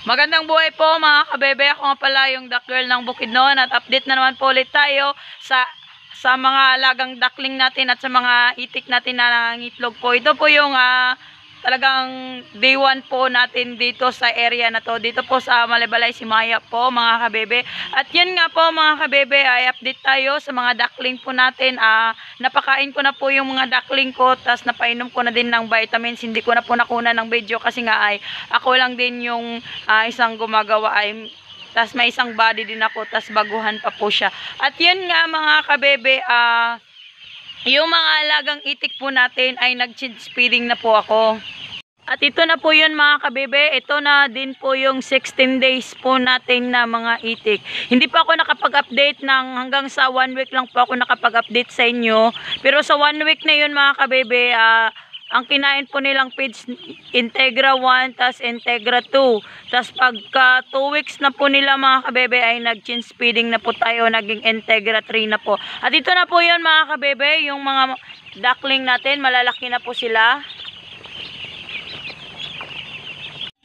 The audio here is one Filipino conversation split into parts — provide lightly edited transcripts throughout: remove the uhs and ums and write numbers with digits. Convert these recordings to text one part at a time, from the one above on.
Magandang buhay po mga kabebe. Ako nga pala yung duck girl ng Bukidnon at update na naman po ulit tayo sa mga alagang duckling natin at sa mga itik natin na nangangitlog po. Ito po yung talagang day 1 po natin dito sa area na to. Dito po sa Malibalay Simaya po mga kabebe. At yan nga po mga kabebe, ay update tayo sa mga duckling po natin. Napakain ko na po yung mga duckling ko, tas napainom ko na din ng vitamins. Hindi ko na po nakuna ng video kasi nga ay ako lang din yung isang gumagawa ay tas may isang body din ako, tas baguhan pa po siya. At yun nga mga kabebe, yung mga alagang itik po natin ay nag-change feeding na po ako. At ito na po yun mga kabebe, ito na din po yung 16 days po natin na mga itik. Hindi pa ako nakapag-update ng hanggang sa 1 week lang po ako nakapag-update sa inyo. Pero sa 1 week na yun mga kabebe, ang kinain po nilang feeds Integra 1 tas Integra 2. Tas pagka 2 weeks na po nila mga kabebe ay nag-change feeding na po tayo, naging Integra 3 na po. At ito na po yun mga kabebe, yung mga duckling natin, malalaki na po sila.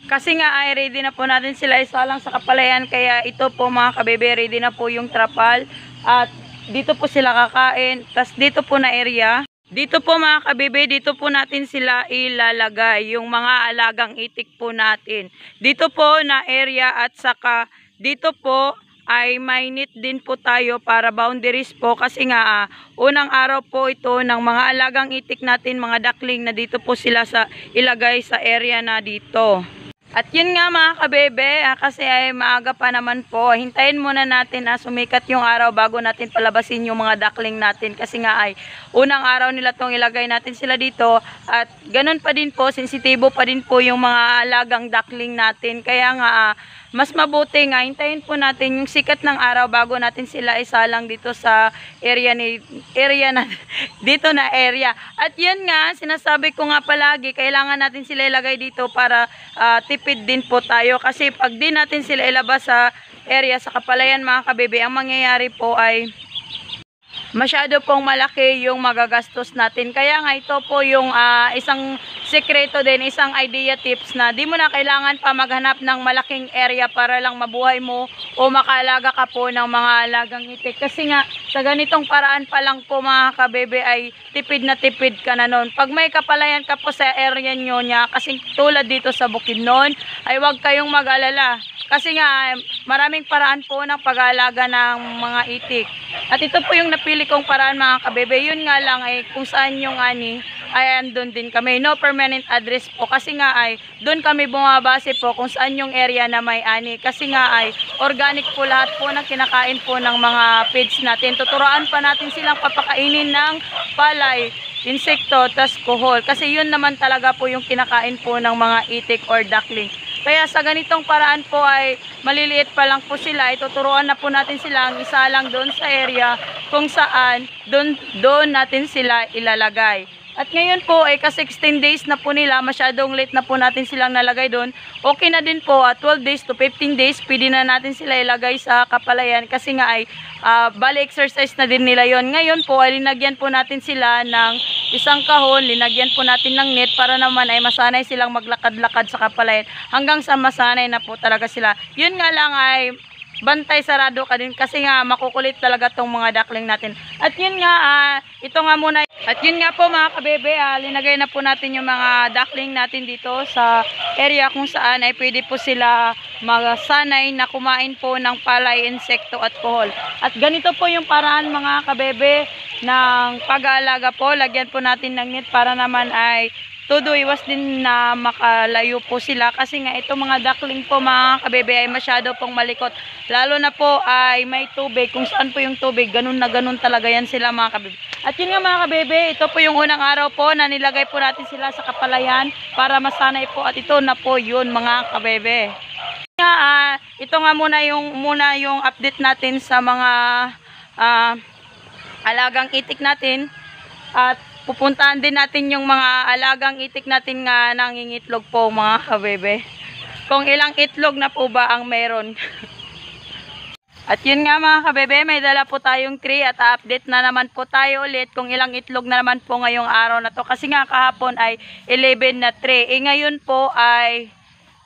Kasi nga ay ready na po natin sila isalang sa kapalayan, kaya ito po mga kabebe, ready na po yung trapal. At dito po sila kakain, tas dito po na area. Dito po mga kabebe, dito po natin sila ilalagay, yung mga alagang itik po natin. Dito po na area at saka dito po ay mainit din po tayo para boundaries po kasi nga unang araw po ito ng mga alagang itik natin, mga duckling na dito po sila sa ilagay sa area na dito. At yun nga mga kabebe, kasi ay maaga pa naman po. Hintayin muna natin sumikat yung araw bago natin palabasin yung mga duckling natin. Kasi nga ay unang araw nila tong ilagay natin sila dito. At ganun pa din po, sensitibo pa din po yung mga alagang duckling natin. Kaya nga mas mabuti nga, hintayin po natin yung sikat ng araw bago natin sila isalang dito sa area na dito na area. At yun nga, sinasabi ko nga palagi, kailangan natin sila ilagay dito para tipid din po tayo. Kasi pag di natin sila ilabas sa area, sa kapalayan mga kabebe, ang mangyayari po ay masyado pong malaki yung magagastos natin. Kaya nga ito po yung isang sekreto din, isang idea tips na di mo na kailangan pa maghanap ng malaking area para lang mabuhay mo o makaalaga ka po ng mga alagang itik. Kasi nga sa ganitong paraan pa lang po mga kabebe ay tipid na tipid ka na nun. Pag may kapalayan ka po sa area nyo niya, kasi tulad dito sa Bukidnon, ay huwag kayong mag-alala. Kasi nga, maraming paraan po ng pag-aalaga ng mga itik. At ito po yung napili kong paraan mga kabebe. Yun nga lang ay kung saan yung ani, ay andun din kami. No permanent address po. Kasi nga ay doon kami bumabase po kung saan yung area na may ani. Kasi nga ay organic po lahat po ng kinakain po ng mga feeds natin. Tuturuan pa natin silang papakainin ng palay, insekto, tas kuhol. Kasi yun naman talaga po yung kinakain po ng mga itik or duckling. Kaya sa ganitong paraan po ay maliliit pa lang po sila. Ituturuan na po natin silang isalang doon sa area kung saan doon natin sila ilalagay. At ngayon po ay ka-16 days na po nila, masyadong late na po natin silang nalagay doon. Okay na din po, 12 days to 15 days, pwede na natin sila ilagay sa kapalayan kasi nga ay bali exercise na din nila yon. Ngayon po ay linagyan po natin sila ng isang kahon, linagyan po natin ng net para naman ay masanay silang maglakad-lakad sa kapalayan hanggang sa masanay na po talaga sila. Yun nga lang ay bantay sarado ka din kasi nga makukulit talaga tong mga duckling natin. At yun nga, ito nga muna. At yun nga po mga kabebe, linagay na po natin yung mga duckling natin dito sa area kung saan ay pwede po sila magsanay na kumain po ng palay, insekto at kuhol. At ganito po yung paraan mga kabebe ng pag-aalaga po. Lagyan po natin ng net para naman ay todo iwas din na makalayo po sila kasi nga itong mga duckling po mga kabebe ay masyado pong malikot, lalo na po ay may tubig, kung saan po yung tubig ganun na ganun talaga yan sila mga kabebe. At yun nga mga kabebe, ito po yung unang araw po na nilagay po natin sila sa kapalayan para masanay po, at ito na po yun mga kabebe. Ito nga muna yung update natin sa mga alagang itik natin. At pupuntahan din natin yung mga alagang itik natin nga nangingitlog po mga kabebe. Kung ilang itlog na po ba ang meron. At yun nga mga kabebe, may dala po tayong tray at update na naman po tayo ulit kung ilang itlog na naman po ngayong araw na to. Kasi nga kahapon ay 11 na tray. Ngayon po ay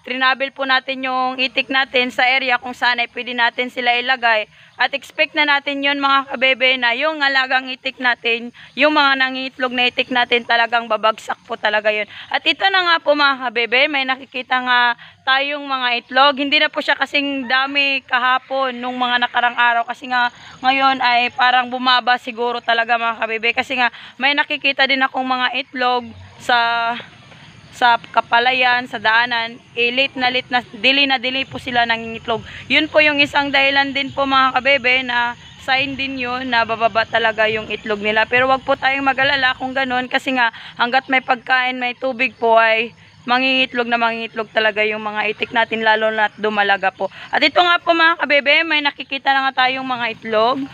trinabel po natin yung itik natin sa area kung saan ay pwede natin sila ilagay. At expect na natin yun mga kabebe na yung alagang itik natin, yung mga nangiitlog na itik natin talagang babagsak po talaga yun. At ito na nga po mga kabebe, may nakikita nga tayong mga itlog. Hindi na po siya kasing dami kahapon nung mga nakarang araw kasi nga ngayon ay parang bumaba siguro talaga mga kabebe. Kasi nga may nakikita din akong mga itlog sa kapalayan, sa daanan, late na dili po sila nangingitlog. Yun po yung isang dahilan din po mga kabebe na sign din yun na bababa talaga yung itlog nila. Pero wag po tayong mag-alala kung ganun kasi nga hanggat may pagkain, may tubig po ay mangingitlog talaga yung mga itik natin lalo na dumalaga po. At ito nga po mga kabebe, may nakikita na nga tayong mga itlog.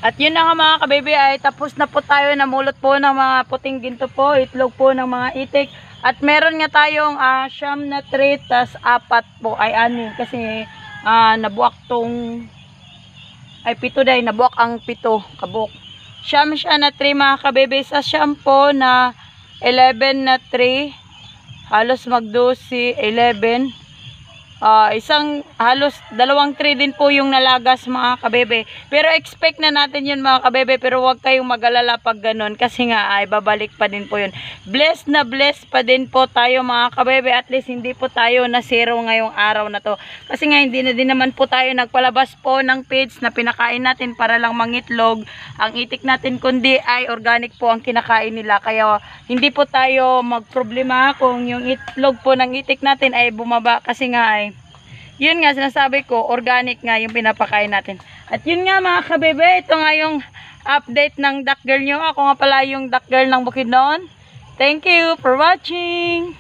At yun na nga mga kabebe ay tapos na po tayo namulot po ng mga puting ginto po, itlog po ng mga itik. At meron nga tayong siyam na tray, tas 4 po ay 6 kasi nabuak tong ay 7 day, nabuak ang 7 kabuk. Siyam siya na tray mga kabebe, sa siyam po na 11 na tray, halos mag-12, 11. Isang halos 2 tray din po yung nalagas mga kabebe. Pero expect na natin yun mga kabebe, pero huwag kayong mag-alala pag ganun kasi nga ay babalik pa din po yun. Blessed na blessed pa din po tayo mga kabebe, at least hindi po tayo na zero ngayong araw na to. Kasi nga hindi na din naman po tayo nagpalabas po ng feeds na pinakain natin para lang mangitlog ang itik natin, kundi ay organic po ang kinakain nila. Kaya hindi po tayo magproblema kung yung itlog po ng itik natin ay bumaba kasi nga ay yun nga sinasabi ko, organic nga yung pinapakain natin. At yun nga mga kabebe, ito nga yung update ng duck girl nyo. Ako nga pala yung duck girl ng Bukidnon. Thank you for watching.